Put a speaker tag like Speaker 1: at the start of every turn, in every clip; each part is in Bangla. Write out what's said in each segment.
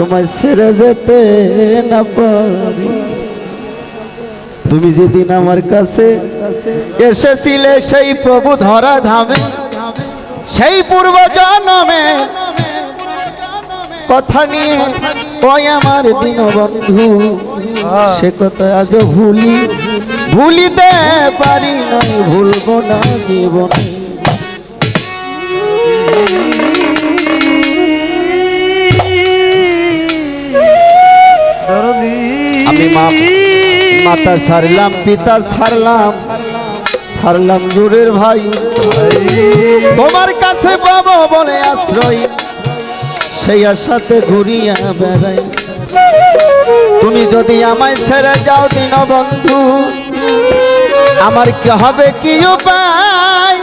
Speaker 1: তোমায় ছেড়ে যেতে না পারি। তুমি যেদিন আমার কাছে এসেছিলে সেই প্রভু ধরা ধামে, সেই পূর্ব জন্মে কথা নিয়ে ওই আমার দীনবন্ধু, সে কথা আজ ভুলিতে পারি না, ভুলবো না জীবনে। আমি মাতা ছাড়লাম, পিতা ছাড়লাম দূরের ভাই, তোমার কাছে পাবো বলে আশ্রয়, সেই আশাতে ঘুরিয়া বেড়াই। তুমি যদি আমায় ছেড়ে যাও দীনবন্ধু, আমার কি হবে কি উপায়?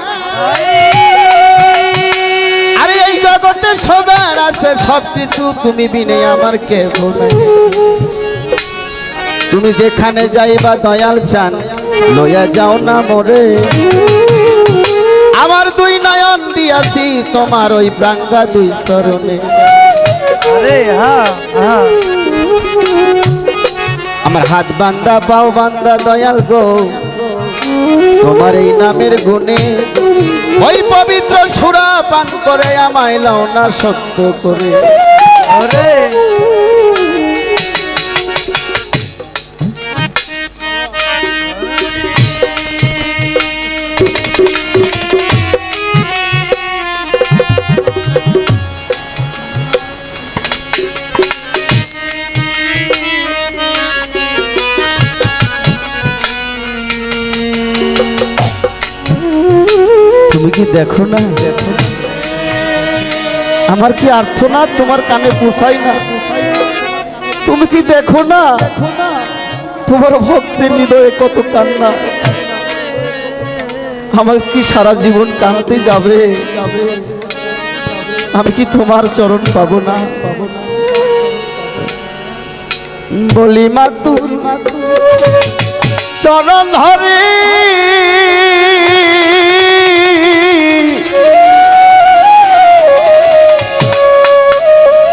Speaker 1: আরে এই জগতে সবার আছে সবকিছু, তুমি বিনে আমার কেহ নাই। তুমি যেখানে যাইবা দয়াল চান, লইয়া যাও না মোরে। আমার দুই নয়ন দিয়াছি তোমার ওই প্রাঙ্গা দুই চরণে। আমার হাত বান্দা পাও বান্দা দয়াল গো, তোমার এই নামের গুণে। ওই পবিত্র সুরা পান করে আমায় লাও না সত্য করে। তুমি কি দেখো না, আমার কি আর্তনাদ তোমার কানে পোষায় না? তুমি কি দেখো না, তোমার ভক্তের হৃদয়ে কত কান্না? আমার কি সারা জীবন কাঁদতে যাবে? আমি কি তোমার চরণ পাবো না? বলি মাতুর চরণ ধরে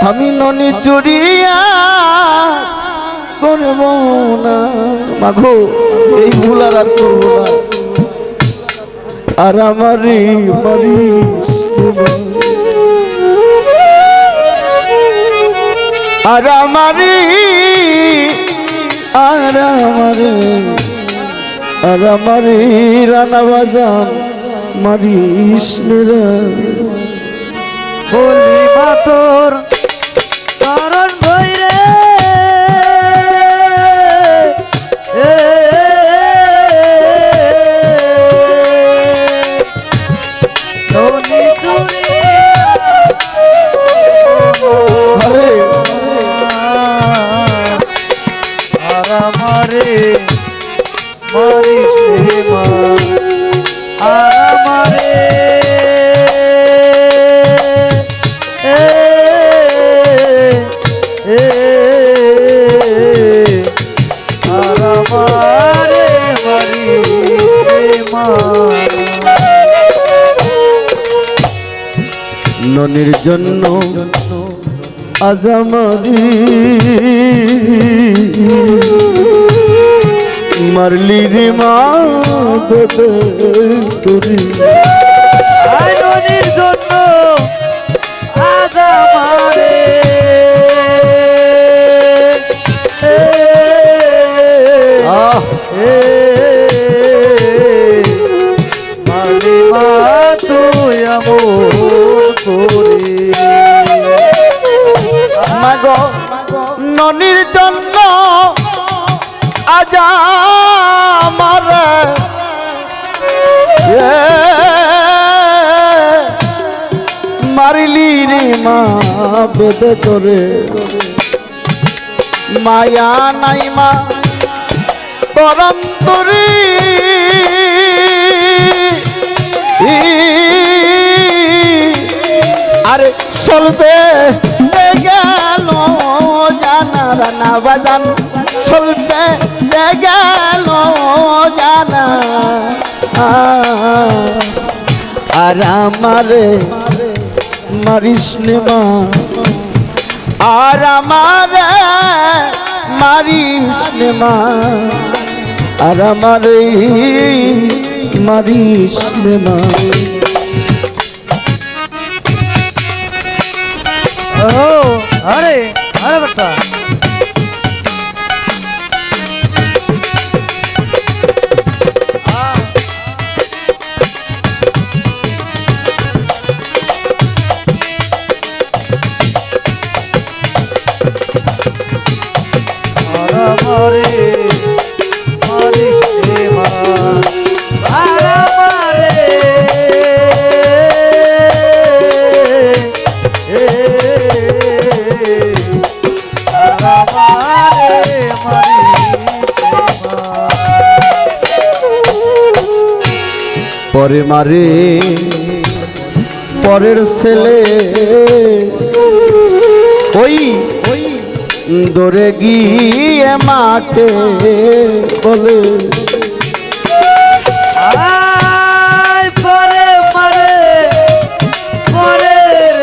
Speaker 1: আমি ননি চুরিয়া করব না। মাগো এই ভুল আর করবো না। আর আমারে মারিস, আর আমারে রানা বাজান মারিস না।
Speaker 2: বলি মাতর চরণ ভৈরে আর আমারে মারিস মা, আর আমারে
Speaker 1: ননির জন্য আজ আমারি মারলি রে মা তোরি।
Speaker 2: ননির জন্য আজ আমারে মারলি মা তুই আমর করি।
Speaker 1: মাগো ননির জন্য আজ আমার মারিলি রে মা বেদে তোরে। মায়া নাই মা করম তোরে, আরে চলবে গেল জানা রানা বাজান, চলবে গেল জানা। আর আমারে মারিস নে মা, আর আমার মারিস নে মা, আর আমার মারিস নে মা।
Speaker 2: ও আরে আরে বেটা মারে মারে মা আরে মারে
Speaker 1: পরে মারে পরের ছেলে ওই দৌড়ে গিয়ে মাকে বলে
Speaker 2: আয় পরে মারে পরের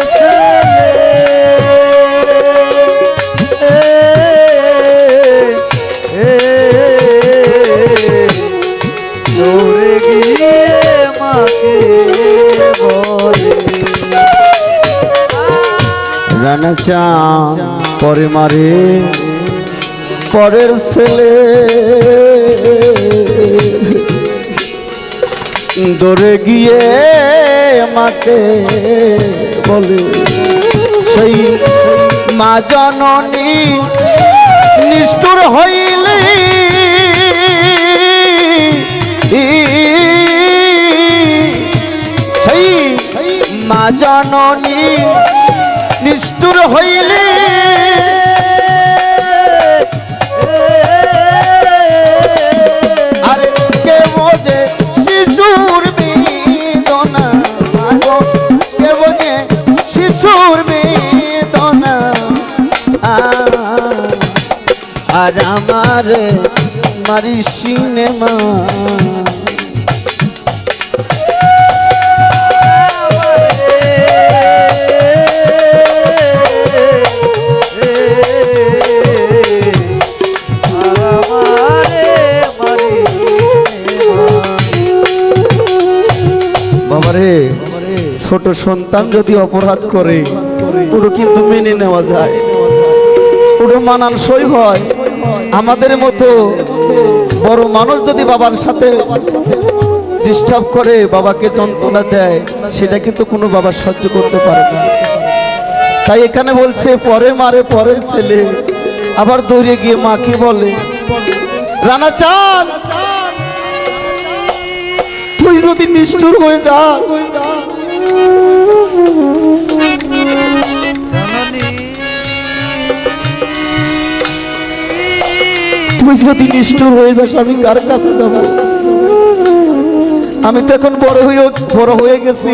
Speaker 2: দৌড়ে গিয়ে মাকে বলে
Speaker 1: রানা চা পরে মারে পরের ছেলে দৌড়ে গিয়ে মাকে বলে সেই মা জননী নিষ্ঠুর হইলে সেই মা জননী নিষ্ঠুর হইলে আরে কে বোঝে শিশুর বেদনা, কে বোঝে শিশুর বেদনা। আর আমার মারি সিনেমা বাবারে, ছোট সন্তান যদি অপরাধ করে ওটা কিন্তু মেনে নেওয়া যায়, ওটা মানানসই হয়। আমাদের মতো বড় মানুষ যদি বাবার সাথে ডিস্টার্ব করে, বাবাকে যন্ত্রণা দেয়, সেটা কিন্তু কোনো বাবা সহ্য করতে পারে না। তাই এখানে বলছে পরে মারে পরের ছেলে, আবার দৌড়ে গিয়ে মাকে বলে রানা চান তুই যদি নিষ্ঠুর হয়ে যা, তুই যদি নিষ্ঠুর হয়ে যাস আমি কার কাছে যাব? আমি তো এখন বড় হয়ে গেছি,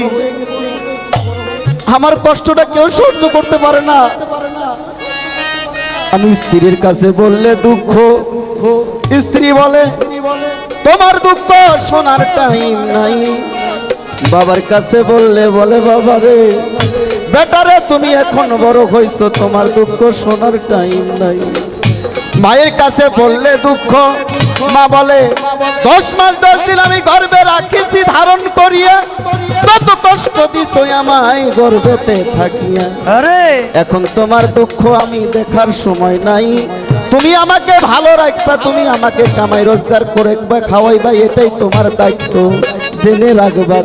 Speaker 1: আমার কষ্টটা কেউ সহ্য করতে পারে না। আমি স্ত্রীর কাছে বললে দুঃখ, স্ত্রী বলে তোমার দুঃখ শোনার টাইম নাই। বাবার কাছে বললে বলে বাবা রে বেটারে তুমি এখন বড় হইছো, তোমার দুঃখ শোনার টাইম নাই। মায়ের কাছে বললে দুঃখ, মা বলে 10 মাস 10 দিন আমি গর্ভে রাখিছি ধারণ করিয়া, কত কষ্ট দিছো আমায় গর্ভেতে থাকিয়া।
Speaker 2: আরে
Speaker 1: এখন তোমার দুঃখ আমি দেখার সময় নাই, তুমি আমাকে ভালো রাখবা, তুমি আমাকে কামাই রোজগার করে খাওয়াইবা, এটাই তোমার দায়িত্ব, জেনে রাখবা।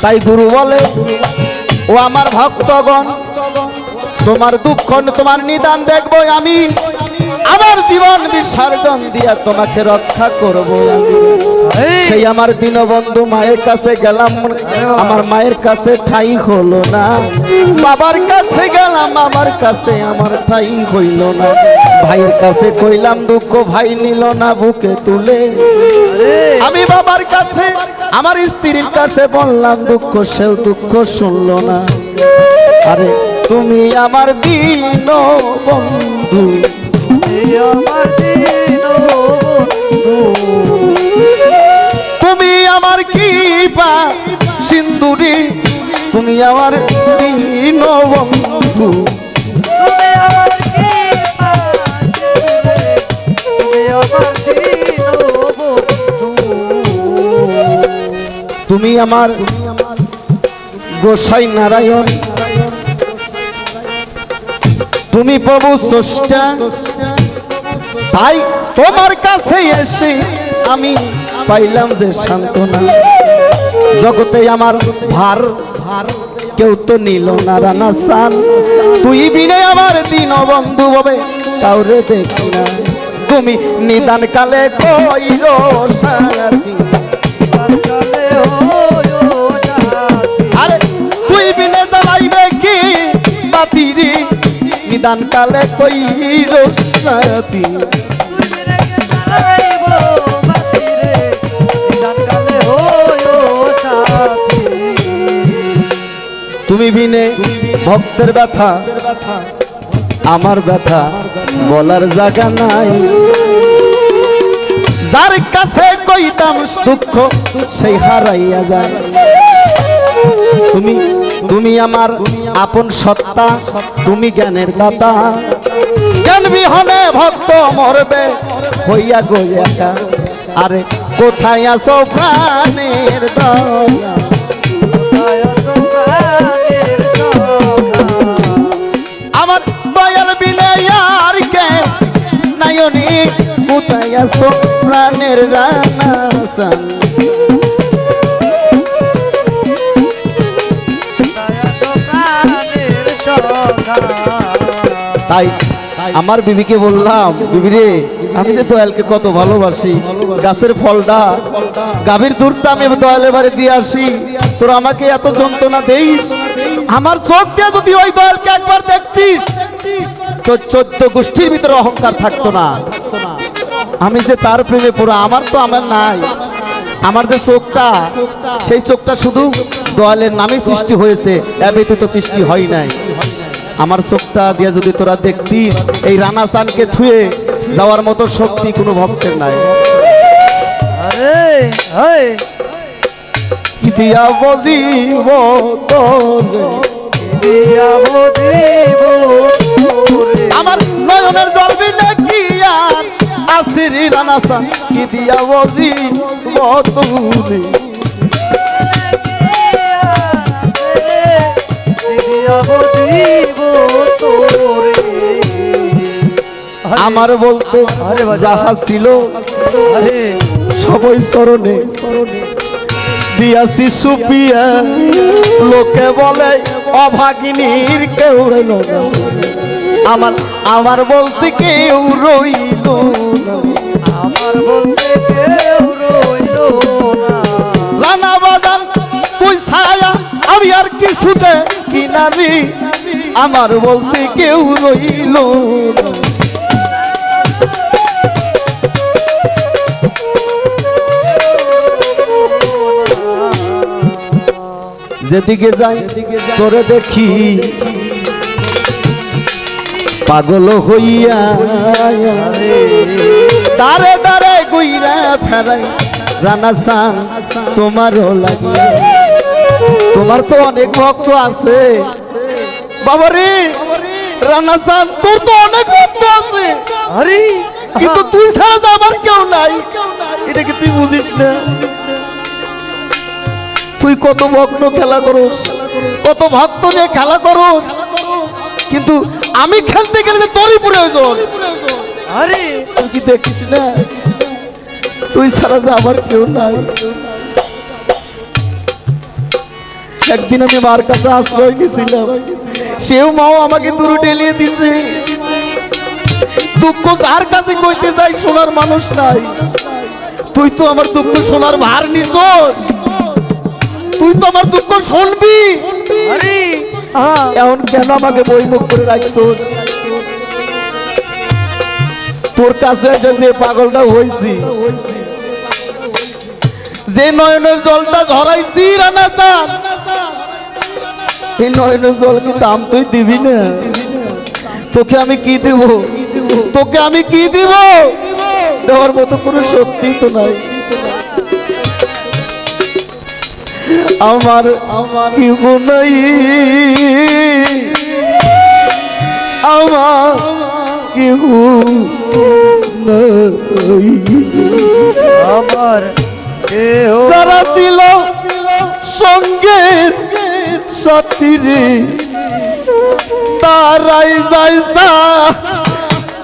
Speaker 1: তাই গুরু বলে ও আমার ভক্তগণ, তোমার দুঃখ তোমার নিদান দেখবো আমি, আমার জীবন বিসর্জন দিয়া তোমাকে রক্ষা করবো। সেই আমার দীনবন্ধু মায়ের কাছে গেলাম, আমার মায়ের কাছে ঠাই হলো না। বাবার কাছে গেলাম, বাবার কাছে আমার ঠাই হইল না। ভাইয়ের কাছে কইলাম দুঃখ, ভাই নিল না বুকে তুলে। আমি বাবার কাছে আমার স্ত্রীর কাছে বললাম দুঃখ, সেও দুঃখ শুনলো না। আরে তুমি আমার দীনবন্ধু,
Speaker 2: আমার দীনবন্ধু,
Speaker 1: তুমি আমার কৃপা সিন্ধুরি, তুমি আমার দীনবন্ধু,
Speaker 2: তুমি
Speaker 1: তুমি আমার গোসাই নারায়ণ, তুমি প্রভু স্রষ্টা, তাই তোমার কাছে এসে আমি পাইলাম যে সান্ত্বনা। জগতে আমার ভার কেউ তো নিল না রানা সান, তুই বিনে আমার দিন বন্ধু হবে কাউরে দেখি না। তুমি নিদান কালে কইল সাথী,
Speaker 2: কালে হইও সাথী।
Speaker 1: আরে তুই বিনে জ্বালাইবে কি বাতিরি, নিদান কালে কইল সাথী। তুমি বিনে ভক্তের ব্যথা আমার ব্যথা বলার জায়গা নাই, যার কাছে কইতাম দুঃখ সেই হারাইয়া যায়। তুমি আমার আপন সত্তা, তুমি জ্ঞানের দাতা, জ্ঞান বিহনে ভক্ত মরবে হইয়া গো একা। আরে কোথায় আছো প্রাণের দয়া, আমার দয়াল বিলে আর কে নায়নি, কোথায় আছো প্রাণের রানা সান। তাই আমার বিবিকে বললাম, বিবি রে আমি যে দয়ালকে কত ভালোবাসি, গাছের ফলটা গাভীর দুধটা আমি দয়ালের বাড়ি দিয়ে আসি, তোর আমাকে এত যন্ত্রণা দেইস। আমার চোখ দিয়ে যদি ওই দয়ালকে একবার দেখতিস 14 গোষ্ঠীর ভিতরে অহংকার থাকতো না। আমি যে তার প্রেমে পুরো আমার তো আমার নাই, আমার যে চোখটা সেই চোখটা শুধু দয়ালের নামে সৃষ্টি হয়েছে, এ ব্যতীত সৃষ্টি হয় নাই। আমার চোখটা দিয়ে যদি তোরা দেখতিস এই রানা সানকে ছুঁয়ে যাওয়ার মতো শক্তি কোনো ভক্তের নাই। কি দিয়া বজিব তোরে, আমার নয়নের জল বিলে কি আর আসিরি রানা সান, কি দিয়া বজিব তোরে। আমার বলতে যাহা ছিল সবই চরণে দিয়াছি সুপিয়া, লোকে বলে অভাগিনীর কেউ রইল না, আমার বলতে কেউ রইল না,
Speaker 2: আমার বলতে কেউ রইল না।
Speaker 1: রানা বাজান তুই ছায়া আমি আর কিছুতে কিনারি, আমার বলতে কেউ রইল না। যেদিকে যাই তোরে দেখি পাগল হইয়া, দারে দারে গুইরা ফেরাই রানা সান তোমারও লাগিয়া। তোমার তো অনেক ভক্ত আছে বাবারে রানা সান, তোর তো অনেক ভক্ত আছে,
Speaker 2: আরে
Speaker 1: কিন্তু তুই ছাড়া তো আমার কেউ নাই, এটা কি তুই বুঝিস না? তুই কত ভক্ত খেলা করস, কত ভক্ত নিয়ে খেলা করস, কিন্তু আমি খেলতে গেলে যে তোরই প্রয়োজন।
Speaker 2: আরে
Speaker 1: তুই কি দেখিস না তুই ছাড়া যে আমার কেউ নাই? একদিন আমি মার কাছে আশ্রয় নিয়েছিলাম, সেও মাও আমাকে দূরে ঠেলিয়ে দিছে। দুঃখ যার কাছে কইতে যাই শোনার মানুষ নাই, তুই তো আমার দুঃখ শোনার ভার নিছস, তুই তো আমার দুঃখ শুনবি।
Speaker 2: আরে
Speaker 1: এখন কেন আমাকে বইমুখ করে রাখছস? তোর কাছে এসে যে পাগলটা হয়েছি, যে নয়নের জলটা ঝরাইছি রানা সান, এই নয়নের জল কি দাম তুই দিবি না? তোকে আমি কি দিব, তোকে আমি কি দিব? দেওয়ার মতো কোনো শক্তি তো নাই। আমার কি গুনাই, আমার কি গুনাই,
Speaker 2: আমার কেহ
Speaker 1: যারা ছিল সঙ্গের সাথী রে তারাই যাইসা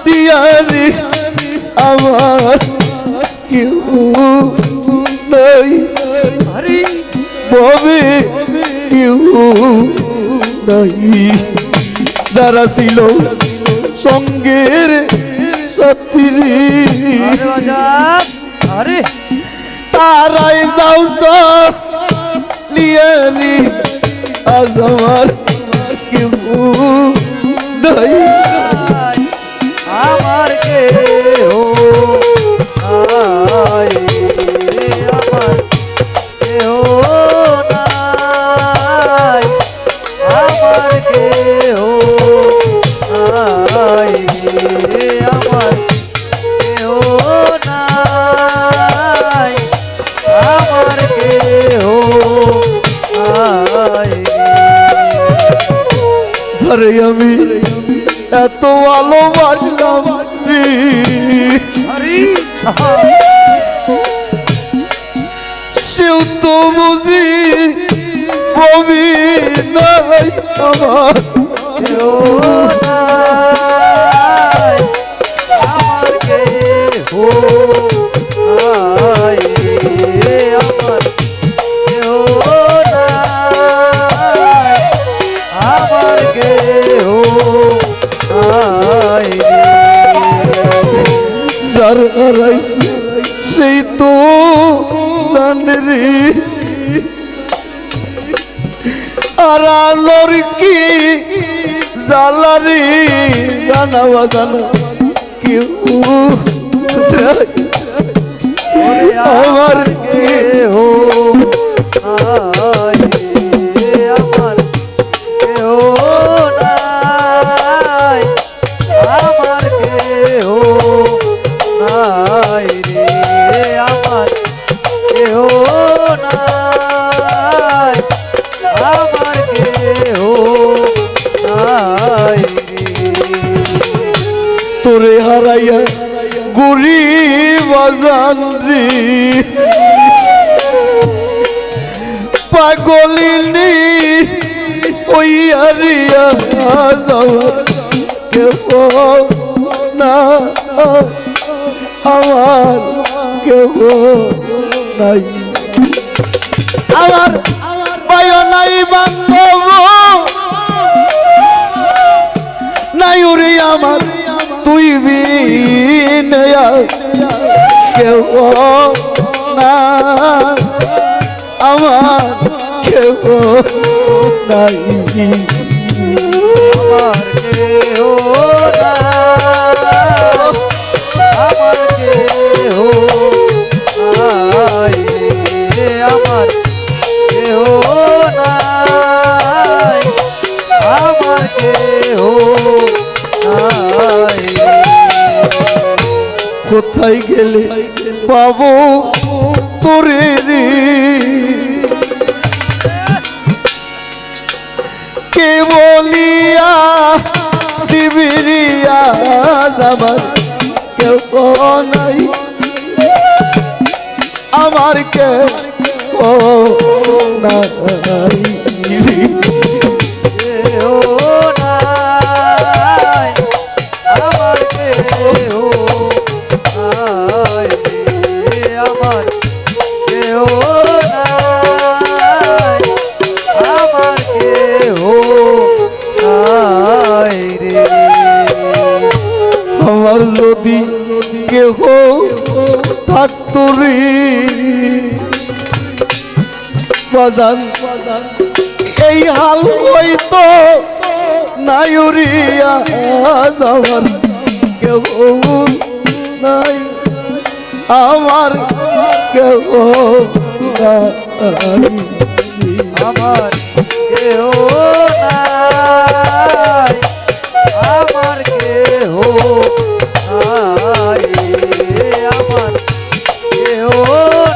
Speaker 1: দিয়ারি আমার কেউ নাই
Speaker 2: হরি
Speaker 1: ববে কেউ নাই যারা ছিল সঙ্গের সাথী রে
Speaker 2: আরে বাজার আরে
Speaker 1: তারাই যাও লিয়ারি আজ আমার কেউ নাই
Speaker 2: আমার কে হো আয় আমার কে হো নাই আমার কে হো আয় আমার কে হো নাই আমার কে হো আয়
Speaker 1: ধরে আমি এত ভালোবাসলাম রে
Speaker 2: হরি
Speaker 1: সেও তো বুঝি ববি নাই আমার
Speaker 2: কেউ নাই আমার কে হো নাই আমার কেউ নাই আমার কে হো নাই
Speaker 1: যার হারাইছে সেই তো জানে রে আর আলোর কি জ্বালারি জানা বাজানো কেউ নাই।
Speaker 2: ওরে
Speaker 1: আমার
Speaker 2: কে হো নাই আমার কে হো নাই আমার কে হো নাই রে আমার কে হো নাই আমার কে হো নাই
Speaker 1: তোরে হারাইয়া গুড়ি বাজান রে পাগলিনী ওই হারিয়া যাওয়ার কেউ না আমার কেউ নাই আমার পায় নাই বান্ধব নাই উড়ি আমার তুই বিনয়া কেউ না আমার কেউ নাই
Speaker 2: আমার কে হো নাই আমার কে হো নাই আমার কে হো নাই আমার কে হো নাই
Speaker 1: কোথায় গেলে পাবো তোরে রে কে বলিয়া দিবিরিয়া আমার কেউ নাই আমার কে নাই
Speaker 2: কে হো নাই আমার কে হো নাই আমার কে হো নাই আমার কে হো নাই রে
Speaker 1: আমার যদি কেহ থাকতো রে বাজান এই হাল হইতো নাই উড়িয়া যাওয়ার কেউ নাই আমার কেউ নাই
Speaker 2: আমার কেহ নাই আমার কেহ নাই আমার কেহ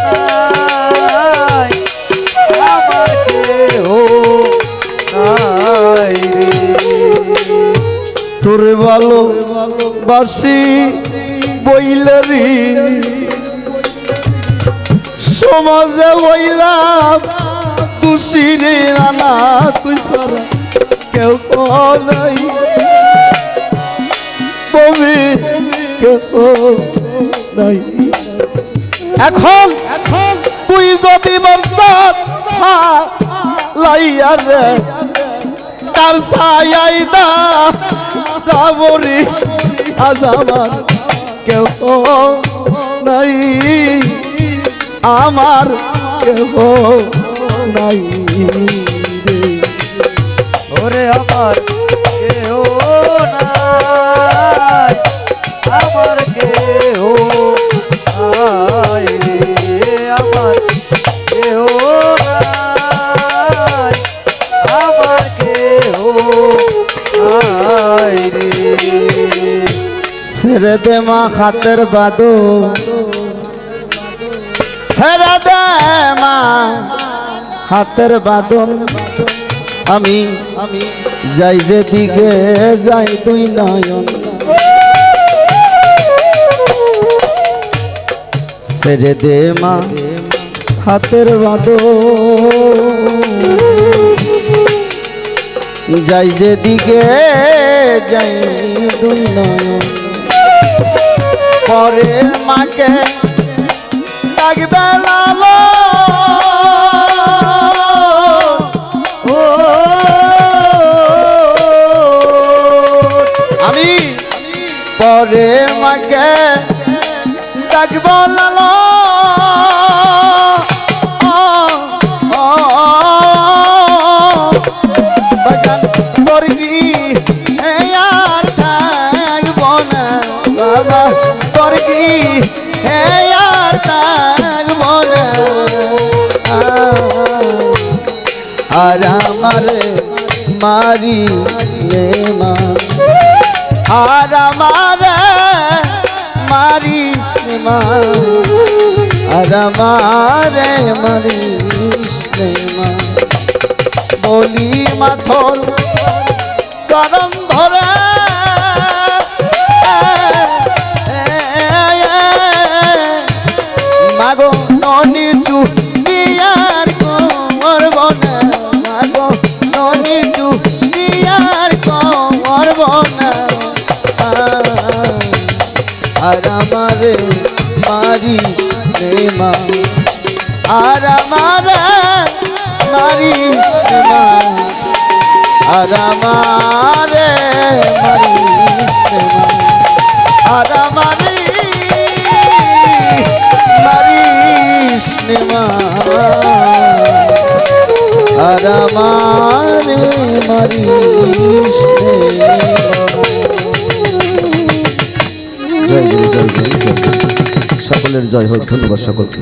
Speaker 2: নাই আমার কেহ নাই
Speaker 1: তোর ভালো বাসি বইলারি সমাজে হইলাম খুশি রে রানা তুই সারা কেউ নাই ববি কেউ নাই এখন তুই যদি মরসাত লাইয়া রে কার ছায়াই দা রাবরি আজ আমার কেউ নাই আমার কেউ নাই রে
Speaker 2: ওরে আমার কেহ নাই আমার কেহ নাই রে আমার কেহ নাই আমার কেহ নাই রে
Speaker 1: ছেড়ে দে মা হাতের বাদো ছেড়ে দে মা হাতের বাদন আমি যাই যেদিকে যাই তুই নয়ন ছেড়ে দে মা হাতের বাদন যাই যেদিকে যাই তুই নয়ন পরের মাকে ডাকবে লালো
Speaker 2: ও
Speaker 1: আমি পরের মাকে ডাকব লালো বাজান করবি আর থাকব না বাবা করবি আর থাকব না আর আমার মারি লে মা আর আমার মারিস রে মা আর আমার মারিস রে মা বলি মাথর চরণ ধরে মাগো নিচু ইয়ার করব না মাগো নিচু ইয়ার করব না আর আমারে মারিস রে মা আর আমারে মারিস রে মা আর আমারে মারিস রে মা আর আমারে মারিস রে মা আর আমারে মারিস রে মা। সকলের জয় হোক। ধন্যবাদ সকলকে।